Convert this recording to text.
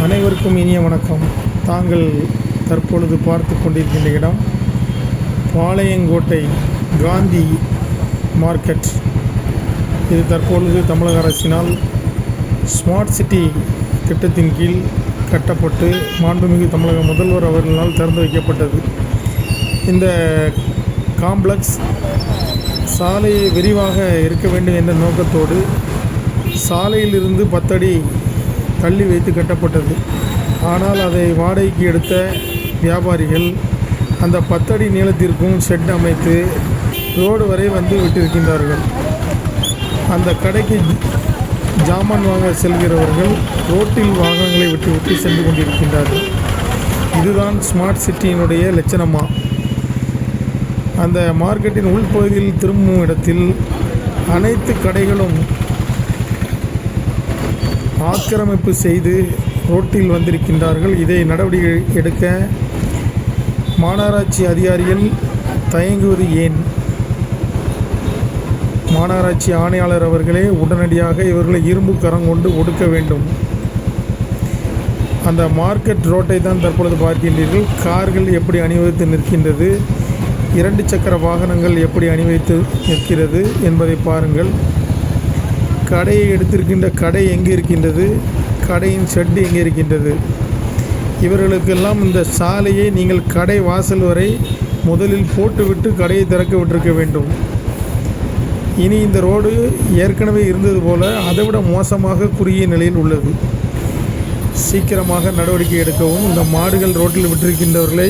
அனைவருக்கும் இனிய வணக்கம். தாங்கள் தற்பொழுது பார்த்து கொண்டிருக்கின்ற இடம் பாளையங்கோட்டை காந்தி மார்க்கெட். இது தற்பொழுது தமிழக அரசினால் ஸ்மார்ட் சிட்டி திட்டத்தின் கீழ் கட்டப்பட்டு மாண்புமிகு தமிழக முதல்வர் அவர்களால் திறந்து வைக்கப்பட்டது. இந்த காம்ப்ளெக்ஸ் சாலையை விரிவாக இருக்க வேண்டும் என்ற நோக்கத்தோடு சாலையிலிருந்து 10 அடி தள்ளி வைத்து கட்டப்பட்டது. ஆனால் அதை வாடகைக்கு எடுத்த வியாபாரிகள் அந்த 10 அடி நீளத்திற்கும் ஷெட் அமைத்து ரோடு வரை வந்து விட்டிருக்கின்றார்கள். அந்த கடைக்கு ஜாமான் வாங்க செல்கிறவர்கள் ரோட்டில் வாகனங்களை விட்டு சென்று கொண்டிருக்கின்றார்கள். இதுதான் ஸ்மார்ட் சிட்டியினுடைய லட்சணமா? அந்த மார்க்கெட்டின் உள்பகுதியில் திரும்பும் இடத்தில் அனைத்து கடைகளும் ஆக்கிரமிப்பு செய்து ரோட்டில் வந்திருக்கின்றார்கள். இதை நடவடிக்கை எடுக்க மாநகராட்சி அதிகாரிகள் தயங்குவது ஏன்? மாநகராட்சி ஆணையாளர் அவர்களே உடனடியாக இவர்களை இரும்பு கரம் கொண்டு ஒடுக்க வேண்டும். அந்த மார்க்கெட் ரோட்டை தான் தற்பொழுது பார்க்கின்றீர்கள். கார்கள் எப்படி அணிவகுத்து நிற்கின்றது, 2 சக்கர வாகனங்கள் எப்படி அணிவகுத்து நிற்கிறது என்பதை பாருங்கள். கடையை எடுத்திருக்கின்ற கடை எங்கே இருக்கின்றது, கடையின் ஷெட்டு எங்கே இருக்கின்றது? இவர்களுக்கெல்லாம் இந்த சாலையை நீங்கள் கடை வாசல் வரை முதலில் போட்டுவிட்டு கடையை திறக்க விட்டிருக்க வேண்டும். இனி இந்த ரோடு ஏற்கனவே இருந்தது போல அதைவிட மோசமாக குறுகிய நிலையில் உள்ளது. சீக்கிரமாக நடவடிக்கை எடுக்கவும். இந்த மாடுகள் ரோட்டில் விட்டிருக்கின்றவர்களை